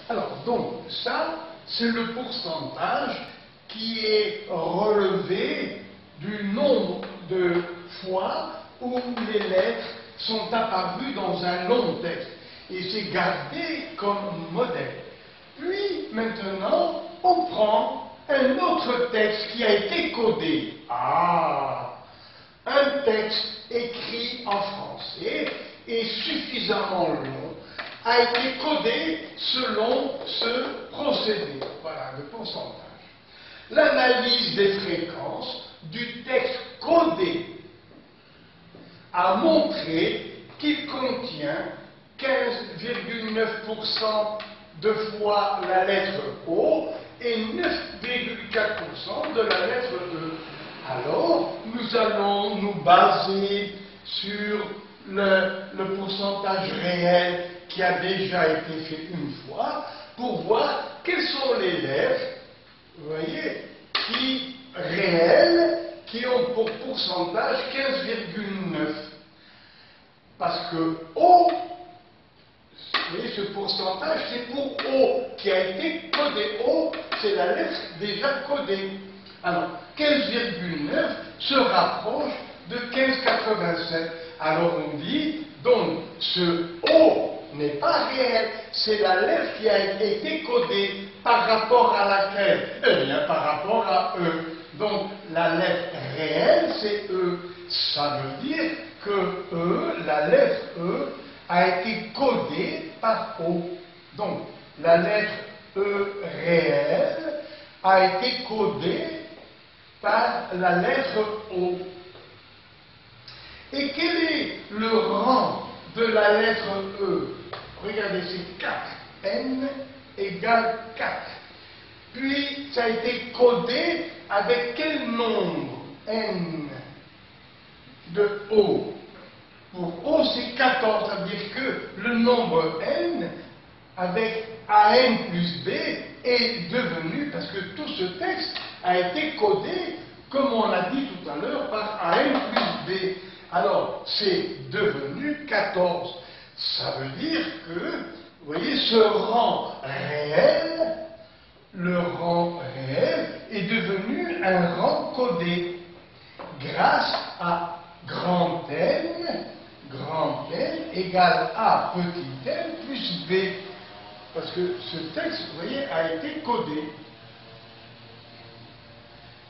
Alors, donc, ça, c'est le pourcentage qui est relevé du nombre de fois où les lettres sont apparues dans un long texte. Et c'est gardé comme modèle. Puis, maintenant, on prend un autre texte qui a été codé. Ah! Un texte écrit en français et suffisamment long a été codé selon ce procédé, voilà, le pourcentage. L'analyse des fréquences du texte codé a montré qu'il contient 15,9% de fois la lettre O et 9,4% de la lettre E. Alors, nous allons nous baser sur le pourcentage réel qui a déjà été fait une fois pour voir quelles sont les lettres, vous voyez, réelles, qui ont pour pourcentage 15,9. Parce que O, vous voyez, ce pourcentage, c'est pour O qui a été codé. O, c'est la lettre déjà codée. Alors, 15,9 se rapproche de 15,87. Alors on dit, donc, ce O n'est pas réel, c'est la lettre qui a été codée par rapport à laquelle? Eh bien, par rapport à E. Donc, la lettre réelle, c'est E. Ça veut dire que E, la lettre E, a été codée par O. Donc, la lettre E réelle a été codée par la lettre O. Et quel est le rang de la lettre E? Regardez, c'est 4. N égale 4. Puis, ça a été codé avec quel nombre? N de O. Pour O, c'est 14. Ça veut dire que le nombre N, avec AN plus B, est devenu, parce que tout ce texte a été codé, comme on l'a dit tout à l'heure, par AN plus B. Alors, c'est devenu 14. Ça veut dire que, vous voyez, ce rang réel, le rang réel est devenu un rang codé grâce à grand N égale A petit n plus B. Parce que ce texte, vous voyez, a été codé.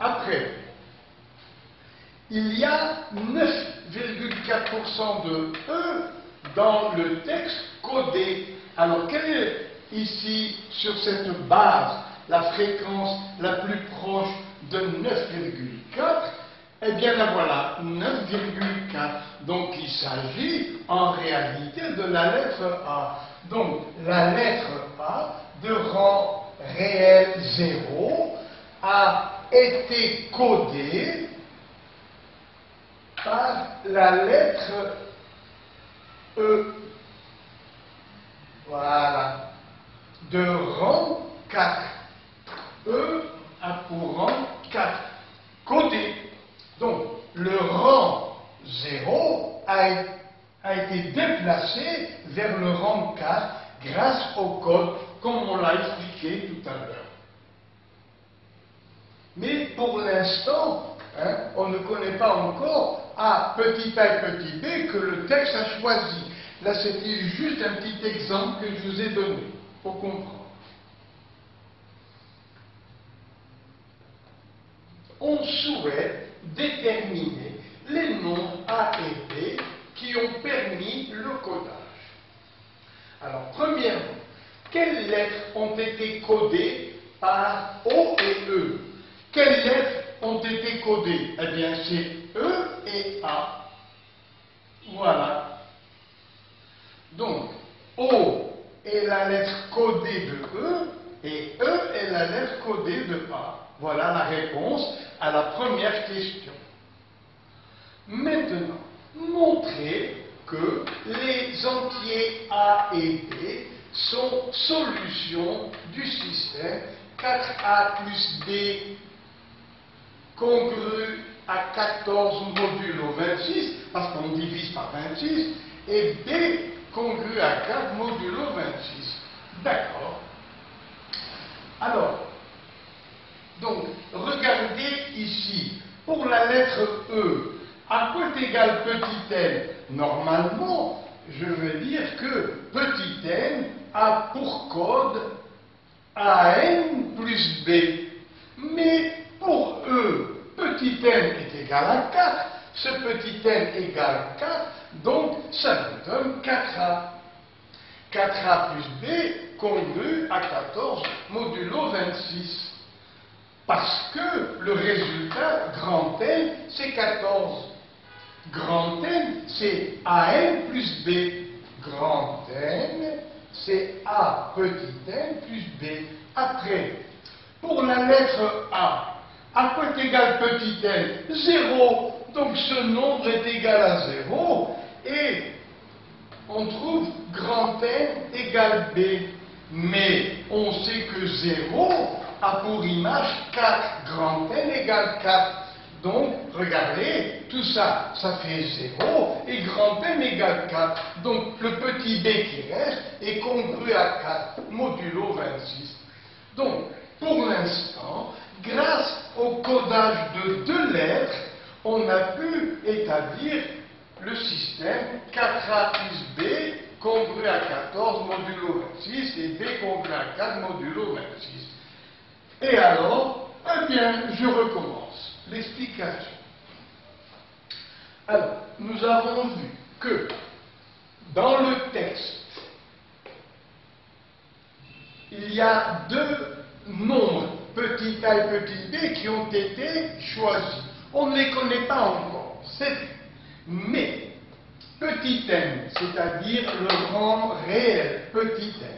Après, il y a 9,4% de E dans le texte codé. Alors, quelle est ici, sur cette base, la fréquence la plus proche de 9,4? Eh bien, la voilà, 9,4. Donc, il s'agit en réalité de la lettre A. Donc, la lettre A, de rang réel 0, a été codée par la lettre E. Voilà. De rang 4. E a pour rang 4. Codé. Donc, le rang 0 a été déplacé vers le rang 4 grâce au code, comme on l'a expliqué tout à l'heure. Mais pour l'instant, on ne connaît pas encore A, petit a et petit b que le texte a choisi. Là, c'était juste un petit exemple que je vous ai donné pour comprendre. On souhaite déterminer les nombres A et B qui ont permis le codage. Alors, premièrement, quelles lettres ont été codées par O et E? Quelles lettres ont été codées? Eh bien, c'est E et A. Voilà. Donc, O est la lettre codée de E et E est la lettre codée de A. Voilà la réponse à la première question. Maintenant, montrez que les entiers A et B sont solutions du système 4A plus B congru à 14 modulo 26, parce qu'on divise par 26, et B congru à 4 modulo 26. D'accord. Alors, donc, regardez ici, pour la lettre E, à quoi est égal petit n? Normalement, je veux dire que petit n a pour code AN plus B. Mais pour E, petit n est égal à 4. Ce petit n égale 4, donc ça nous donne 4A. 4A plus B congrue à 14 modulo 26. Parce que le résultat, grand N, c'est 14. Grand N, c'est AN plus B. Grand N, c'est A petit n plus B. Après, pour la lettre A, à quoi est égal petit n? 0. Donc ce nombre est égal à 0. Et on trouve grand N égale B. Mais on sait que 0 a pour image 4. Grand N égale 4. Donc, regardez, tout ça, ça fait 0, et grand N égale 4. Donc, le petit b qui reste est congru à 4, modulo 26. Donc, pour l'instant, grâce au codage de 2 lettres, on a pu établir le système 4a plus b congru à 14 modulo 26 et b congru à 4 modulo 26. Et alors, eh bien, je recommence l'explication. Alors, nous avons vu que dans le texte, il y a 2 nombres, petit a et petit b, qui ont été choisis. On ne les connaît pas encore, c'est vrai. Mais petit n, c'est-à-dire le rang réel, petit n,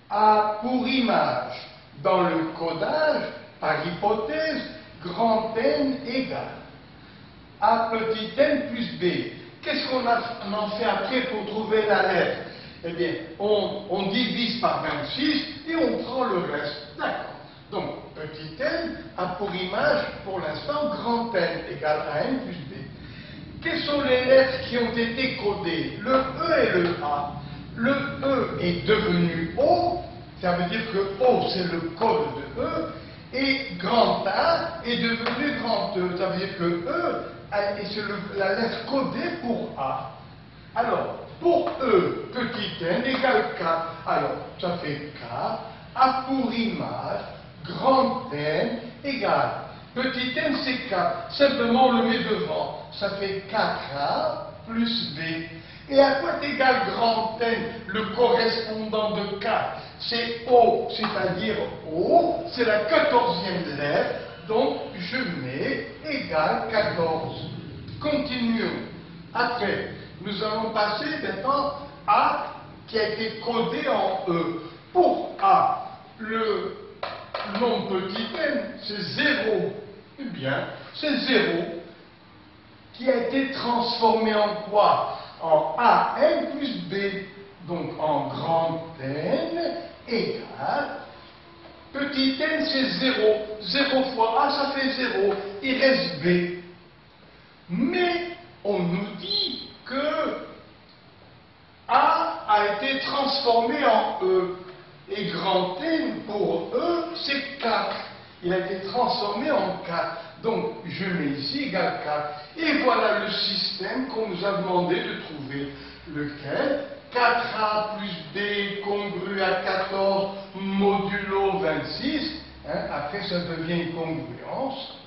a pour image, dans le codage, par hypothèse, grand N égale A petit n plus B. Qu'est-ce qu'on en fait après pour trouver la lettre? Eh bien, on divise par 26 et on prend le reste. D'accord. Donc, petit n a pour image, pour l'instant, grand N égale à n plus B. Quelles sont les lettres qui ont été codées? Le E et le A. Le E est devenu O, ça veut dire que O c'est le code de E, et grand A est devenu grand E, ça veut dire que E est la lettre codée pour A. Alors, pour E, petit n égale 4, alors ça fait 4, a pour image, grand N égale, petit n c'est 4, simplement on le met devant, ça fait 4A plus B. Et à quoi est égal grand N, le correspondant de 4? C'est O, c'est-à-dire O, c'est la 14e lettre, donc je mets égal 14. Continuons. Après, nous allons passer maintenant à qui a été codé en E. Pour A, le nombre petit n, c'est 0. Eh bien, c'est 0 qui a été transformé en quoi? En AN plus B, donc en grand N égale, petit n c'est 0, 0 fois A ça fait 0, il reste B. Mais on nous dit que A a été transformé en E, et grand N pour E c'est 4, il a été transformé en 4. Donc, je mets ici égal 4. Et voilà le système qu'on nous a demandé de trouver. Lequel? 4A plus B congru à 14 modulo 26. Après, ça devient une congruence.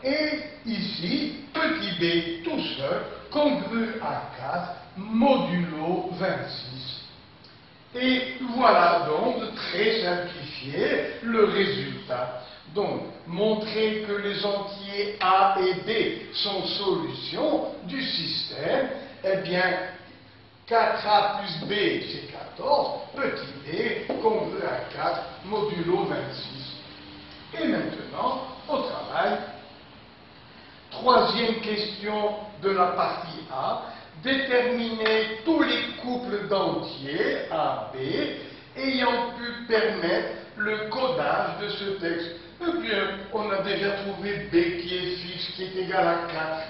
Et ici, petit b tout seul, congru à 4 modulo 26. Et voilà donc, de très simplifié, le résultat. Donc, montrer que les entiers A et B sont solutions du système, eh bien, 4A plus B, c'est 14, petit b, congru à 4, modulo 26. Et maintenant, au travail, troisième question de la partie A, déterminer tous les couples d'entiers A, B, ayant pu permettre le codage de ce texte. Eh bien, on a déjà trouvé B qui est fixe, qui est égal à 4.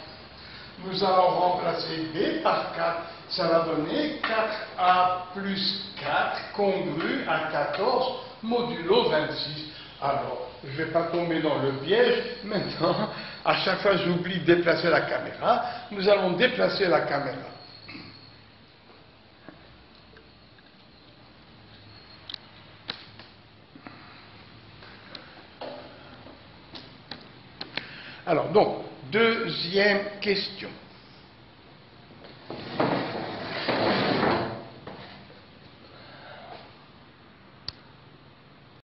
Nous allons remplacer B par 4 Ça va donner 4a plus 4 congru à 14 modulo 26. Alors, je ne vais pas tomber dans le piège. Maintenant, à chaque fois j'oublie de déplacer la caméra. Nous allons déplacer la caméra. Alors, donc, deuxième question.